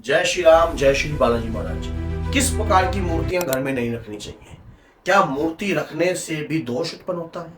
जय श्री राम, जय श्री बालाजी महाराज। किस प्रकार की मूर्तियां घर में नहीं रखनी चाहिए? क्या मूर्ति रखने से भी दोष उत्पन्न होता है?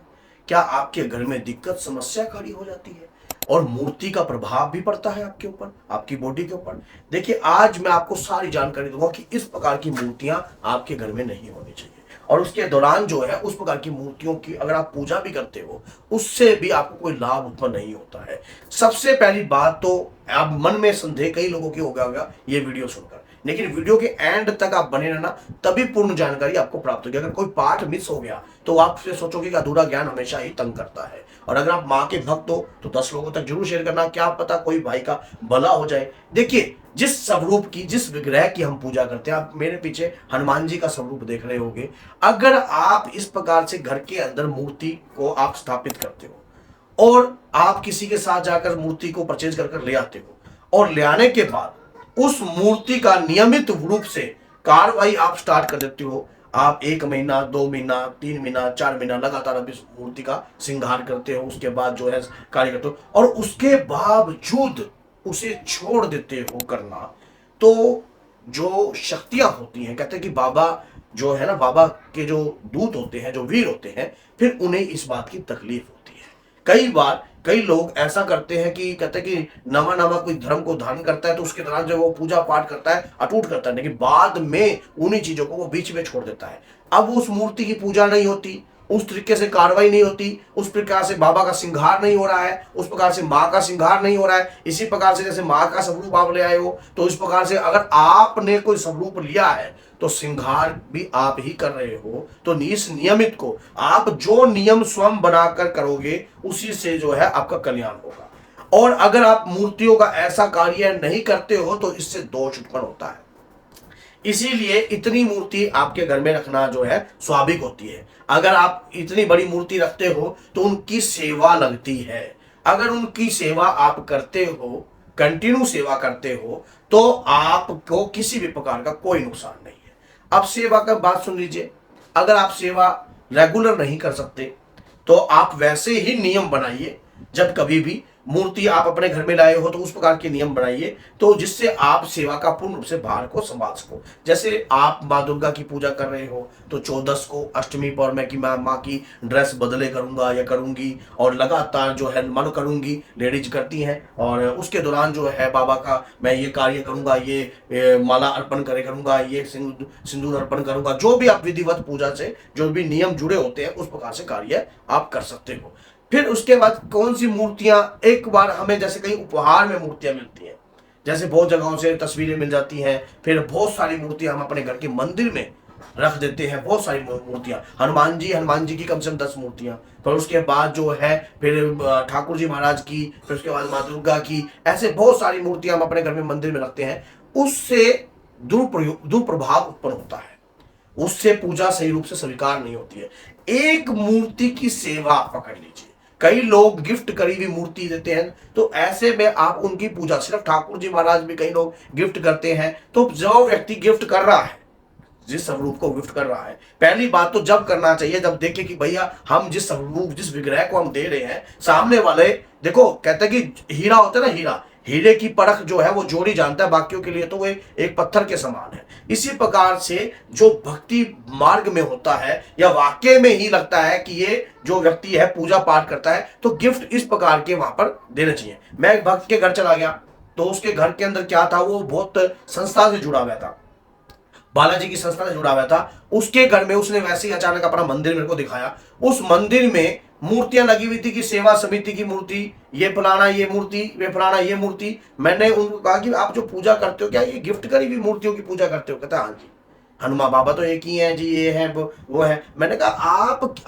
क्या आपके घर में दिक्कत समस्या खड़ी हो जाती है और मूर्ति का प्रभाव भी पड़ता है आपके ऊपर, आपकी बॉडी के ऊपर? देखिए, आज मैं आपको सारी जानकारी दूंगा कि इस प्रकार की मूर्तियां आपके घर में नहीं होनी चाहिए। और उसके दौरान जो है उस प्रकार की मूर्तियों की अगर आप पूजा भी करते हो, उससे भी आपको कोई लाभ उत्पन्न नहीं होता है। सबसे पहली बात तो आप मन में संदेह कई लोगों की होगा ये वीडियो सुनकर, लेकिन वीडियो के एंड तक आप बने रहना, तभी पूर्ण जानकारी आपको प्राप्त होगी। अगर कोई पार्ट मिस हो गया तो आप फिर सोचोगे कि अधूरा ज्ञान हमेशा ही तंग करता है। और अगर आप माँ के भक्त हो तो 10 लोगों तक जरूर शेयर करना, क्या पता कोई भाई का भला हो जाए। देखिए, जिस स्वरूप की, जिस विग्रह की हम पूजा करते हैं, आप मेरे पीछे हनुमान जी का स्वरूप देख रहे होंगे। अगर आप इस प्रकार से घर के अंदर मूर्ति को आप स्थापित करते हो और आप किसी के साथ जाकर मूर्ति को परचेज कर ले आते हो और ले आने के बाद उस मूर्ति का नियमित रूप से कार्रवाई आप स्टार्ट कर देते हो, आप 1 महीना, 2 महीना, 3 महीना, 4 महीना लगातार आप इस मूर्ति का श्रृंगार करते हो, उसके बाद जो है कार्य करते हो और उसके बावजूद उसे छोड़ देते हो करना, तो जो शक्तियां होती हैं, कहते हैं कि बाबा जो है ना, बाबा के जो दूत होते हैं, जो वीर होते हैं, फिर उन्हें इस बात की तकलीफ होती है। कई बार कई लोग ऐसा करते हैं कि कहते हैं कि नवा नवा कोई धर्म को धारण करता है तो उसके दौरान जो वो पूजा पाठ करता है, अटूट करता है, लेकिन बाद में उन्हीं चीजों को वो बीच में छोड़ देता है। अब उस मूर्ति की पूजा नहीं होती, उस तरीके से कार्रवाई नहीं होती, उस प्रकार से बाबा का श्रृंगार नहीं हो रहा है, उस प्रकार से माँ का श्रृंगार नहीं हो रहा है। इसी प्रकार से जैसे माँ का स्वरूप आप ले आए हो, तो इस प्रकार से अगर आपने कोई स्वरूप लिया है तो श्रृंगार भी आप ही कर रहे हो। तो इस नियमित को आप जो नियम स्वयं बनाकर करोगे, उसी से जो है आपका कल्याण होगा। और अगर आप मूर्तियों का ऐसा कार्य नहीं करते हो तो इससे दोष उत्पन्न होता है। इसीलिए इतनी मूर्ति आपके घर में रखना जो है स्वाभाविक होती है। अगर आप इतनी बड़ी मूर्ति रखते हो तो उनकी सेवा लगती है। अगर उनकी सेवा आप करते हो, कंटिन्यू सेवा करते हो, तो आपको किसी भी प्रकार का कोई नुकसान नहीं है। अब सेवा का बात सुन लीजिए। अगर आप सेवा रेगुलर नहीं कर सकते तो आप वैसे ही नियम बनाइए। जब कभी भी मूर्ति आप अपने घर में लाए हो तो उस प्रकार के नियम बनाइए तो जिससे आप सेवा का पूर्ण रूप से भार को संभाल सको। जैसे आप माँ दुर्गा की पूजा कर रहे हो तो 14 को अष्टमी पर मैं कि मैं माँ की ड्रेस बदले करूंगा या करूंगी और लगातार जो है मन करूंगी, लेडीज करती हैं, और उसके दौरान जो है बाबा का मैं ये कार्य करूंगा, ये माला अर्पण करूंगा, ये सिंदूर अर्पण करूंगा। जो भी आप विधिवत पूजा से जो भी नियम जुड़े होते हैं उस प्रकार से कार्य आप कर सकते हो। फिर उसके बाद कौन सी मूर्तियां, एक बार हमें जैसे कहीं उपहार में मूर्तियां मिलती हैं, जैसे बहुत जगहों से तस्वीरें मिल जाती हैं, फिर बहुत सारी मूर्तियां हम अपने घर के मंदिर में रख देते हैं। बहुत सारी मूर्तियां, हनुमान जी की कम से कम 10 मूर्तियां, फिर उसके बाद जो है फिर ठाकुर जी महाराज की, फिर उसके बाद माँ दुर्गा की, ऐसे बहुत सारी मूर्तियां हम अपने घर में मंदिर में रखते हैं। उससे दुष्प्रभाव उत्पन्न होता है, उससे पूजा सही रूप से स्वीकार नहीं होती है। एक मूर्ति की सेवा पकड़ लीजिए। कई लोग गिफ्ट करी हुई मूर्ति देते हैं, तो ऐसे में आप उनकी पूजा, सिर्फ ठाकुर जी महाराज भी कई लोग गिफ्ट करते हैं, तो जो व्यक्ति गिफ्ट कर रहा है, जिस स्वरूप को गिफ्ट कर रहा है, पहली बात तो जब करना चाहिए जब देखे कि भैया हम जिस स्वरूप, जिस विग्रह को हम दे रहे हैं, सामने वाले, देखो कहते हैं कि हीरा होता है ना, हीरे की परख जो है वो जोड़ी जानता है, बाकियों के लिए तो वो एक पत्थर के समान है। इसी प्रकार से जो भक्ति मार्ग में होता है या वाक्य में ही लगता है कि ये जो व्यक्ति है पूजा पाठ करता है, तो गिफ्ट इस प्रकार के वहां पर देना चाहिए। मैं एक भक्त के घर चला गया तो उसके घर के अंदर क्या था, वो बहुत संस्था से जुड़ा हुआ था, बालाजी की संस्था से जुड़ा हुआ था। उसके घर में उसने वैसे ही अचानक अपना मंदिर मेरे को दिखाया। उस मंदिर में मूर्तियां लगी हुई थी कि सेवा समिति की मूर्ति, ये फलाना ये मूर्ति, वे फलाना ये मूर्ति। मैंने उनको कहा कि आप जो पूजा करते हो क्या ये गिफ्ट करी हुई मूर्तियों की पूजा करते हो? कहता हाँ जी, हनुमान बाबा तो एक ही है जी, ये है वो है। मैंने कहा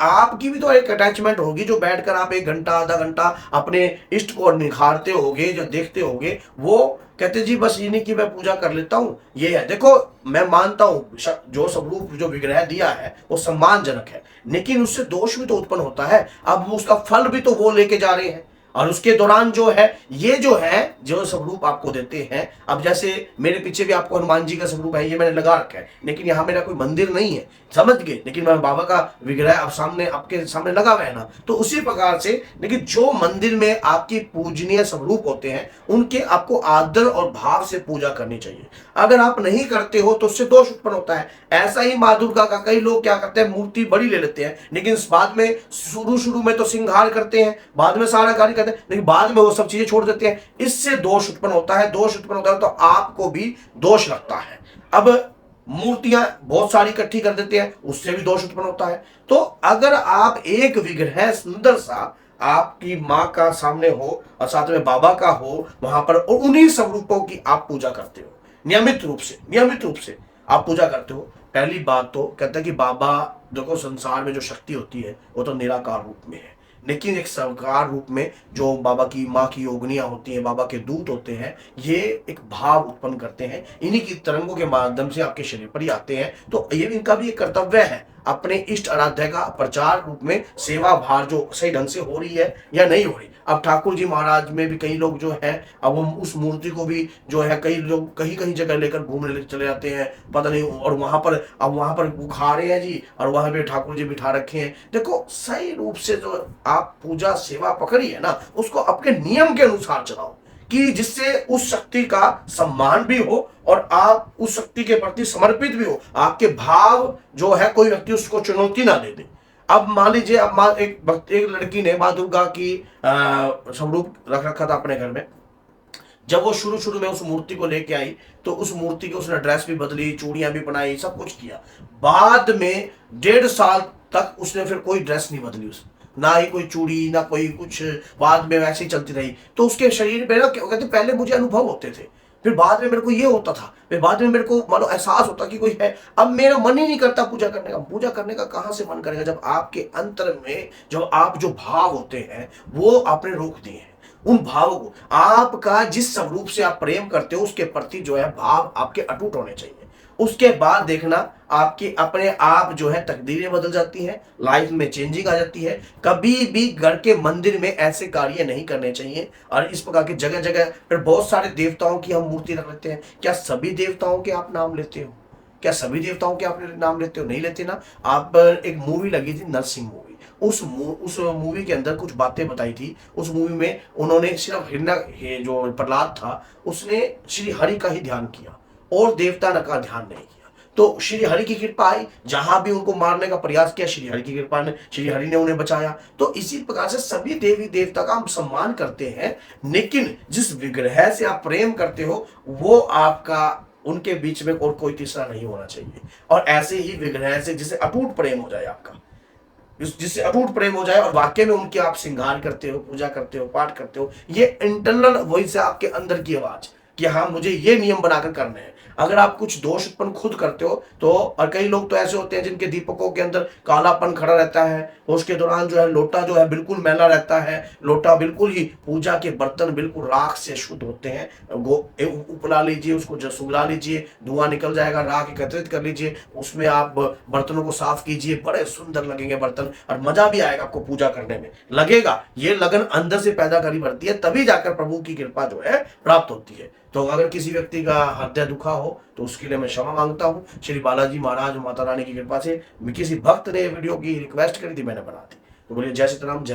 आपकी भी तो एक अटैचमेंट होगी, जो बैठकर आप 1 घंटा आधा घंटा अपने इष्ट को निखारते होगे, जो देखते होगे। वो कहते जी बस इन्हीं की मैं पूजा कर लेता हूँ, ये है। देखो, मैं मानता हूँ जो स्वरूप, जो विग्रह दिया है वो सम्मानजनक है, लेकिन उससे दोष भी तो उत्पन्न होता है। अब उसका फल भी तो वो लेके जा रहे हैं। और उसके दौरान जो है ये जो स्वरूप आपको देते हैं, अब जैसे मेरे पीछे भी आपको हनुमान जी का स्वरूप है, ये मैंने लगा रखा है, लेकिन यहाँ मेरा कोई मंदिर नहीं है, समझ गए, लेकिन मैं बाबा का विग्रह अब सामने आपके सामने लगा हुआ है ना, तो उसी प्रकार से लेकिन जो मंदिर में आपकी पूजनीय स्वरूप होते हैं उनके आपको आदर और भाव से पूजा करनी चाहिए। अगर आप नहीं करते हो तो उससे दोष उत्पन्न होता है। ऐसा ही माँ दुर्गा का कई लोग क्या करते हैं, मूर्ति बड़ी ले लेते हैं, लेकिन बाद में शुरू में तो श्रृंगार करते हैं, बाद में सारा कार्य करते हैं, लेकिन बाद में वो सब चीजें छोड़ देते हैं। इससे दोष उत्पन्न होता है। दोष उत्पन्न होता है तो आपको भी दोष लगता है। अब मूर्तियां बहुत सारी इकट्ठी कर देते हैं, उससे भी दोष उत्पन्न होता है। तो अगर आप एक विग्रह सुंदर सा आपकी माँ का सामने हो और साथ में बाबा का हो वहां पर, और उन्हीं स्वरूपों की आप पूजा करते हो नियमित रूप से आप पूजा करते हो, पहली बात तो कहते हैं कि बाबा देखो संसार में जो शक्ति होती है वो तो निराकार रूप में है, लेकिन एक साकार रूप में जो बाबा की माँ की योगनियां होती हैं, बाबा के दूत होते हैं, ये एक भाव उत्पन्न करते हैं, इन्हीं की तरंगों के माध्यम से आपके शरीर पर ही आते हैं। तो ये इनका भी एक कर्तव्य है अपने इष्ट आराध्य का प्रचार रूप में सेवा भार जो सही ढंग से हो रही है या नहीं हो रही। अब ठाकुर जी महाराज में भी कई लोग जो है, अब हम उस मूर्ति को भी जो है कई लोग कहीं जगह लेकर घूमने चले जाते हैं, पता नहीं, और वहां पर वो खा रहे हैं जी, और वहां पे ठाकुर जी बिठा रखे हैं। देखो सही रूप से जो आप पूजा सेवा पकड़ी है ना, उसको अपने नियम के अनुसार चलाओ, कि जिससे उस शक्ति का सम्मान भी हो और आप उस शक्ति के प्रति समर्पित भी हो, आपके भाव जो है कोई व्यक्ति उसको चुनौती ना दे दे। अब मान लीजिए, अब एक लड़की ने माँ दुर्गा की स्वरूप रख रखा था अपने घर में। जब वो शुरू में उस मूर्ति को लेके आई तो उस मूर्ति की उसने ड्रेस भी बदली, चूड़ियां भी बनाई, सब कुछ किया। बाद में 1.5 साल तक उसने फिर कोई ड्रेस नहीं बदली, उसने ना ही कोई चूड़ी ना कोई कुछ, बाद में वैसे ही चलती रही। तो उसके शरीर में ना क्या कहते, पहले मुझे अनुभव होते थे, फिर बाद में मेरे को ये होता था, फिर बाद में मेरे को मानो एहसास होता कि कोई है, अब मेरा मन ही नहीं करता पूजा करने का। पूजा करने का कहां से मन करेगा जब आपके अंतर में जो भाव होते हैं वो आपने रोक दिए हैं। उन भावों को, आपका जिस स्वरूप से आप प्रेम करते हो उसके प्रति जो है भाव आपके अटूट होने चाहिए। उसके बाद देखना आपकी अपने आप जो है तकदीरें बदल जाती हैं, लाइफ में चेंजिंग आ जाती है। कभी भी घर के मंदिर में ऐसे कार्य नहीं करने चाहिए। और इस प्रकार के जगह जगह फिर बहुत सारे देवताओं की हम मूर्ति रख लेते हैं। क्या सभी देवताओं के आप नाम लेते हो? क्या सभी देवताओं के आप नाम लेते हो? नहीं लेते ना। आप एक मूवी लगी थी नरसिंह मूवी, उस मूवी के अंदर कुछ बातें बताई थी। उस मूवी में उन्होंने सिर्फ जो प्रहलाद था उसने श्री हरि का ही ध्यान किया और देवता का ध्यान नहीं किया। तो श्री हरि की कृपा आई, जहां भी उनको मारने का प्रयास किया श्री हरि की कृपा ने, श्री हरि ने उन्हें बचाया। तो इसी प्रकार से सभी देवी देवता का हम सम्मान करते हैं, लेकिन जिस विग्रह से आप प्रेम करते हो वो आपका, उनके बीच में और कोई तीसरा नहीं होना चाहिए। और ऐसे ही विग्रह से जिसे अटूट प्रेम हो जाए आपका, जिससे अटूट प्रेम हो जाए और वाकई में उनके आप श्रृंगार करते हो, पूजा करते हो, पाठ करते हो, ये इंटरनल वॉइस है आपके अंदर की आवाज कि हाँ मुझे ये नियम बनाकर करने हैं। अगर आप कुछ दोष उत्पन्न खुद करते हो तो, और कई लोग तो ऐसे होते हैं जिनके दीपकों के अंदर कालापन खड़ा रहता है, उसके दौरान जो है लोटा जो है बिल्कुल मैला रहता है, लोटा बिल्कुल ही, पूजा के बर्तन बिल्कुल राख से शुद्ध होते हैं, उपला लीजिए, उसको सुलगा लीजिए, धुआं निकल जाएगा, राख एकत्रित कर लीजिए, उसमें आप बर्तनों को साफ कीजिए, बड़े सुंदर लगेंगे बर्तन और मजा भी आएगा आपको पूजा करने में, लगेगा। ये लगन अंदर से पैदा करी पड़ती है, तभी जाकर प्रभु की कृपा जो है प्राप्त होती है। तो अगर किसी व्यक्ति का हृदय दुखा हो तो उसके लिए मैं क्षमा मांगता हूँ। श्री बालाजी महाराज माता रानी की कृपा से किसी भक्त ने वीडियो की रिक्वेस्ट करी थी, मैंने बना दी। तो बोलिए जय सीताराम, जय